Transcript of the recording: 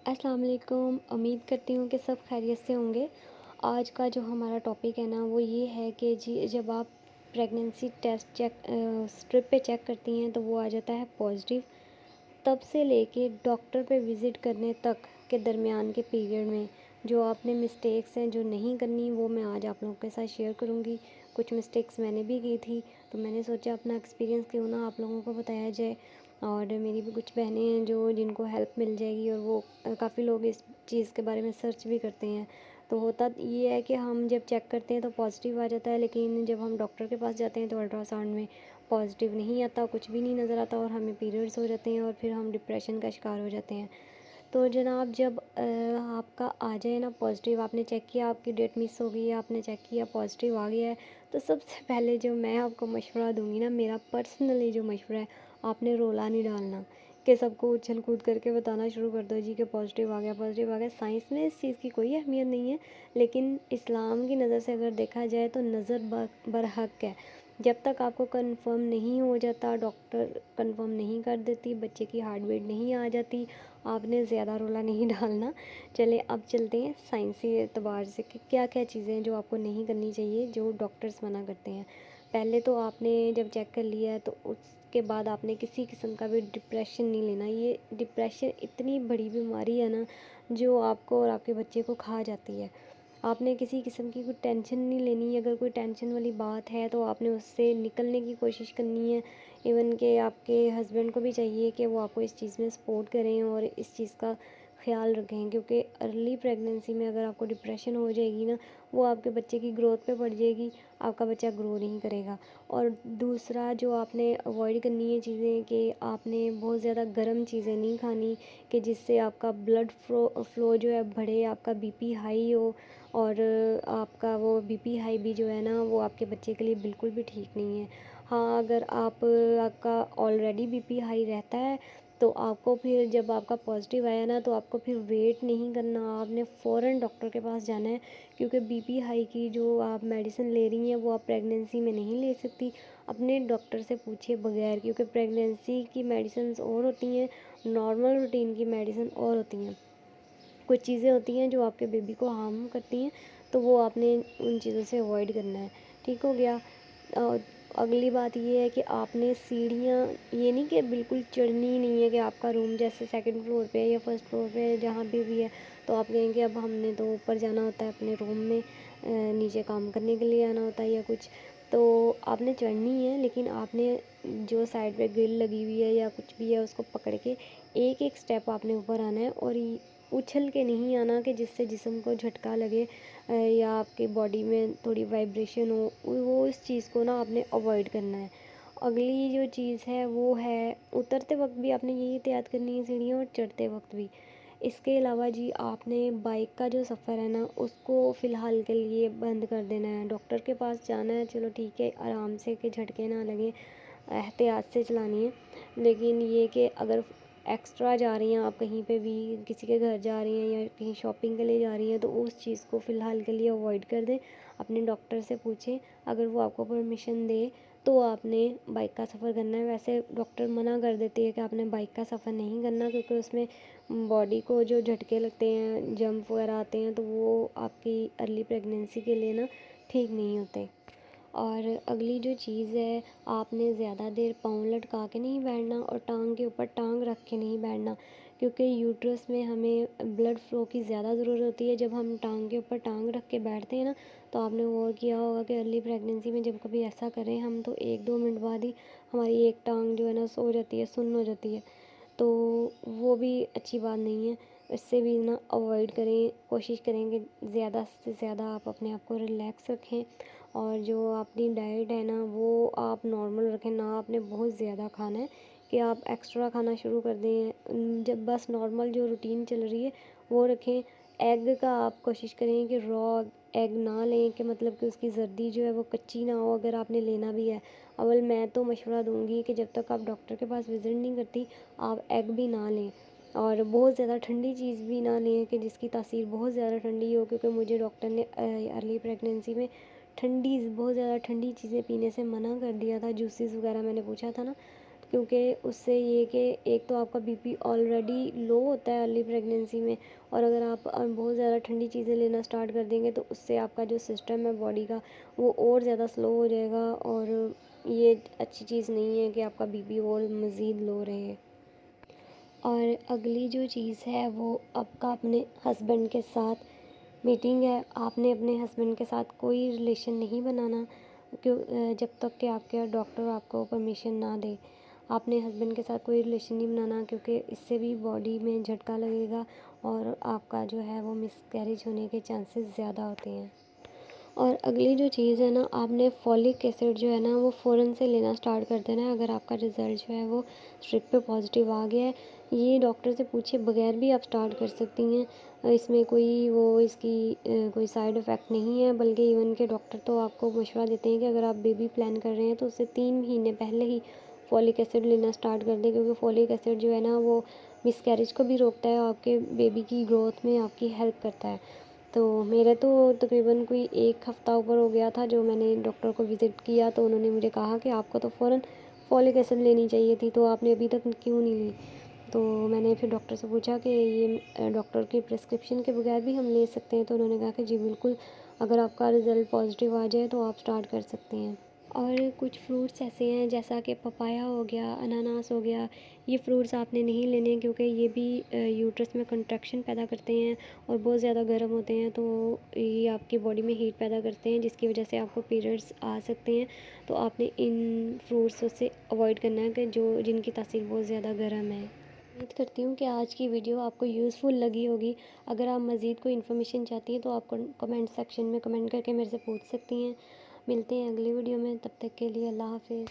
अस्सलाम वालेकुम। उम्मीद करती हूँ कि सब खैरियत से होंगे। आज का जो हमारा टॉपिक है ना वो ये है कि जी जब आप प्रेगनेंसी टेस्ट स्ट्रिप पे चेक करती हैं तो वो आ जाता है पॉजिटिव। तब से लेके डॉक्टर पे विज़िट करने तक के दरमियान के पीरियड में जो आपने मिस्टेक्स हैं जो नहीं करनी वो मैं आज आप लोगों के साथ शेयर करूँगी। कुछ मिस्टेक्स मैंने भी की थी तो मैंने सोचा अपना एक्सपीरियंस क्यों ना आप लोगों को बताया जाए। और मेरी भी कुछ बहनें हैं जो जिनको हेल्प मिल जाएगी और वो काफ़ी लोग इस चीज़ के बारे में सर्च भी करते हैं। तो होता ये है कि हम जब चेक करते हैं तो पॉजिटिव आ जाता है, लेकिन जब हम डॉक्टर के पास जाते हैं तो अल्ट्रासाउंड में पॉजिटिव नहीं आता, कुछ भी नहीं नज़र आता और हमें पीरियड्स हो जाते हैं और फिर हम डिप्रेशन का शिकार हो जाते हैं। तो जनाब जब आपका आ जाए ना पॉजिटिव, आपने चेक किया आपकी डेट मिस हो गई है, आपने चेक किया पॉजिटिव आ गया है, तो सबसे पहले जो मैं आपको मशवरा दूंगी ना, मेरा पर्सनली जो मशवरा है, आपने रोला नहीं डालना कि सबको उछल कूद करके बताना शुरू कर दो जी कि पॉजिटिव आ गया, पॉजिटिव आ गया। साइंस में इस चीज़ की कोई अहमियत नहीं है, लेकिन इस्लाम की नज़र से अगर देखा जाए तो नज़र बरहक है। जब तक आपको कंफर्म नहीं हो जाता, डॉक्टर कंफर्म नहीं कर देती, बच्चे की हार्ट बीट नहीं आ जाती, आपने ज़्यादा रोला नहीं डालना। चलिए अब चलते हैं साइंसी एतबार से कि क्या क्या चीज़ें हैं जो आपको नहीं करनी चाहिए जो डॉक्टर्स मना करते हैं। पहले तो आपने जब चेक कर लिया है तो उसके बाद आपने किसी किस्म का भी डिप्रेशन नहीं लेना। ये डिप्रेशन इतनी बड़ी बीमारी है ना जो आपको और आपके बच्चे को खा जाती है। आपने किसी किस्म की कोई टेंशन नहीं लेनी। अगर कोई टेंशन वाली बात है तो आपने उससे निकलने की कोशिश करनी है। इवन कि आपके हस्बैंड को भी चाहिए कि वो आपको इस चीज़ में सपोर्ट करें और इस चीज़ का ख्याल रखें, क्योंकि अर्ली प्रेगनेंसी में अगर आपको डिप्रेशन हो जाएगी ना, वो आपके बच्चे की ग्रोथ पे पड़ जाएगी, आपका बच्चा ग्रो नहीं करेगा। और दूसरा जो आपने अवॉइड करनी है चीज़ें कि आपने बहुत ज़्यादा गर्म चीज़ें नहीं खानी कि जिससे आपका ब्लड फ्लो जो है बढ़े, आपका बीपी हाई हो। और आपका वो बीपी हाई भी जो है ना वो आपके बच्चे के लिए बिल्कुल भी ठीक नहीं है। हाँ, अगर आपका ऑलरेडी बीपी हाई रहता है तो आपको फिर जब आपका पॉजिटिव आया ना तो आपको फिर वेट नहीं करना, आपने फ़ौरन डॉक्टर के पास जाना है। क्योंकि बीपी हाई की जो आप मेडिसिन ले रही हैं वो आप प्रेगनेंसी में नहीं ले सकती। अपने डॉक्टर से पूछे बगैर, क्योंकि प्रेगनेंसी की मेडिसिन और होती हैं, नॉर्मल रूटीन की मेडिसिन और होती हैं। कुछ चीज़ें होती हैं जो आपके बेबी को हार्म करती हैं, तो वो आपने उन चीज़ों से अवॉइड करना है। ठीक हो गया। अ, अगली बात ये है कि आपने सीढ़ियाँ ये नहीं कि बिल्कुल चढ़नी ही नहीं है कि आपका रूम जैसे सेकंड फ्लोर पे है या फर्स्ट फ्लोर पे है, जहाँ पे भी है तो आप कहेंगे अब हमने तो ऊपर जाना होता है अपने रूम में, नीचे काम करने के लिए आना होता है या कुछ। तो आपने चढ़नी है, लेकिन आपने जो साइड पे ग्रिल लगी हुई है या कुछ भी है उसको पकड़ के एक एक स्टेप आपने ऊपर आना है और उछल के नहीं आना कि जिससे जिस्म को झटका लगे या आपकी बॉडी में थोड़ी वाइब्रेशन हो, वो इस चीज़ को ना आपने अवॉइड करना है। अगली जो चीज़ है वो है उतरते वक्त भी आपने यही एहतियात करनी है सीढ़ियाँ, और चढ़ते वक्त भी। इसके अलावा जी आपने बाइक का जो सफ़र है ना उसको फ़िलहाल के लिए बंद कर देना है। डॉक्टर के पास जाना है, चलो ठीक है, आराम से कि झटके ना लगे, एहतियात से चलानी है। लेकिन ये कि अगर एक्स्ट्रा जा रही हैं आप कहीं पे भी, किसी के घर जा रही हैं या कहीं शॉपिंग के लिए जा रही हैं, तो उस चीज़ को फ़िलहाल के लिए अवॉइड कर दें। अपने डॉक्टर से पूछें, अगर वो आपको परमिशन दे तो आपने बाइक का सफ़र करना है। वैसे डॉक्टर मना कर देती है कि आपने बाइक का सफ़र नहीं करना, क्योंकि उसमें बॉडी को जो झटके लगते हैं, जंप वगैरह आते हैं, तो वो आपकी अर्ली प्रेगनेंसी के लिए ना ठीक नहीं होते। और अगली जो चीज़ है, आपने ज़्यादा देर पाँव लटका के नहीं बैठना और टांग के ऊपर टांग रख के नहीं बैठना, क्योंकि यूट्रस में हमें ब्लड फ्लो की ज़्यादा ज़रूरत होती है। जब हम टांग के ऊपर टांग रख के बैठते हैं ना, तो आपने गौर किया होगा कि अर्ली प्रेगनेंसी में जब कभी ऐसा करें हम तो 1-2 मिनट बाद ही हमारी एक टांग जो है ना सो जाती है, सुन्न हो जाती है। तो वो भी अच्छी बात नहीं है। इससे भी ना अवॉइड करें, कोशिश करें कि ज़्यादा से ज़्यादा आप अपने आप को रिलैक्स रखें। और जो अपनी डाइट है ना वो आप नॉर्मल रखें, ना आपने बहुत ज़्यादा खाना है कि आप एक्स्ट्रा खाना शुरू कर दें। जब बस नॉर्मल जो रूटीन चल रही है वो रखें। एग का आप कोशिश करें कि रॉ एग ना लें, कि मतलब कि उसकी जर्दी जो है वो कच्ची ना हो, अगर आपने लेना भी है। अव्वल मैं तो मशवरा दूंगी कि जब तक आप डॉक्टर के पास विज़िट नहीं करती आप एग भी ना लें। और बहुत ज़्यादा ठंडी चीज़ भी ना लें कि जिसकी तासीर बहुत ज़्यादा ठंडी हो, क्योंकि मुझे डॉक्टर ने अर्ली प्रेगनेंसी में बहुत ज़्यादा ठंडी चीज़ें पीने से मना कर दिया था। जूसेस वगैरह मैंने पूछा था ना, क्योंकि उससे ये कि एक तो आपका बीपी ऑलरेडी लो होता है अर्ली प्रेगनेंसी में, और अगर आप बहुत ज़्यादा ठंडी चीज़ें लेना स्टार्ट कर देंगे तो उससे आपका जो सिस्टम है बॉडी का वो और ज़्यादा स्लो हो जाएगा, और ये अच्छी चीज़ नहीं है कि आपका बीपी और मज़ीद लो रहे। और अगली जो चीज़ है वो आपका अपने हस्बैंड के साथ मीटिंग है। आपने अपने हस्बैंड के साथ कोई रिलेशन नहीं बनाना जब तक कि आपके डॉक्टर आपको परमिशन ना दे। आपने हस्बैंड के साथ कोई रिलेशन नहीं बनाना, क्योंकि इससे भी बॉडी में झटका लगेगा और आपका जो है वो मिसकैरेज होने के चांसेस ज़्यादा होते हैं। और अगली जो चीज़ है ना, आपने फॉलिक एसिड जो है ना वो फ़ौरन से लेना स्टार्ट कर देना है अगर आपका रिज़ल्ट जो है वो स्ट्रिप पे पॉजिटिव आ गया है। ये डॉक्टर से पूछे बगैर भी आप स्टार्ट कर सकती हैं। इसमें कोई कोई साइड इफ़ेक्ट नहीं है, बल्कि इवन के डॉक्टर तो आपको मशवरा देते हैं कि अगर आप बेबी प्लान कर रहे हैं तो उससे 3 महीने पहले ही फॉलिक एसिड लेना स्टार्ट कर दें, क्योंकि फॉलिक एसिड जो है ना वो मिसकैरेज को भी रोकता है और आपके बेबी की ग्रोथ में आपकी हेल्प करता है। तो मेरे तो तकरीबन कोई 1 हफ़्ता ऊपर हो गया था जो मैंने डॉक्टर को विज़िट किया, तो उन्होंने मुझे कहा कि आपको तो फ़ौरन फॉलिक एसिड लेनी चाहिए थी, तो आपने अभी तक क्यों नहीं ली? तो मैंने फिर डॉक्टर से पूछा कि ये डॉक्टर की प्रिस्क्रिप्शन के बगैर भी हम ले सकते हैं? तो उन्होंने कहा कि जी बिल्कुल, अगर आपका रिज़ल्ट पॉज़िटिव आ जाए तो आप स्टार्ट कर सकते हैं। और कुछ फ्रूट्स ऐसे हैं जैसा कि पपाया हो गया, अनानास हो गया, ये फ्रूट्स आपने नहीं लेने, क्योंकि ये भी यूट्रस में कंट्रैक्शन पैदा करते हैं और बहुत ज़्यादा गर्म होते हैं, तो ये आपकी बॉडी में हीट पैदा करते हैं जिसकी वजह से आपको पीरियड्स आ सकते हैं। तो आपने इन फ्रूट्स से अवॉइड करना है कि जो जिनकी तासीर बहुत ज़्यादा गर्म है। उम्मीद करती हूँ कि आज की वीडियो आपको यूज़फुल लगी होगी। अगर आप मज़ीद कोई इन्फॉर्मेशन चाहती हैं तो आप कमेंट सेक्शन में कमेंट करके मेरे से पूछ सकती हैं। मिलते हैं अगली वीडियो में, तब तक के लिए अल्लाह हाफ़िज़।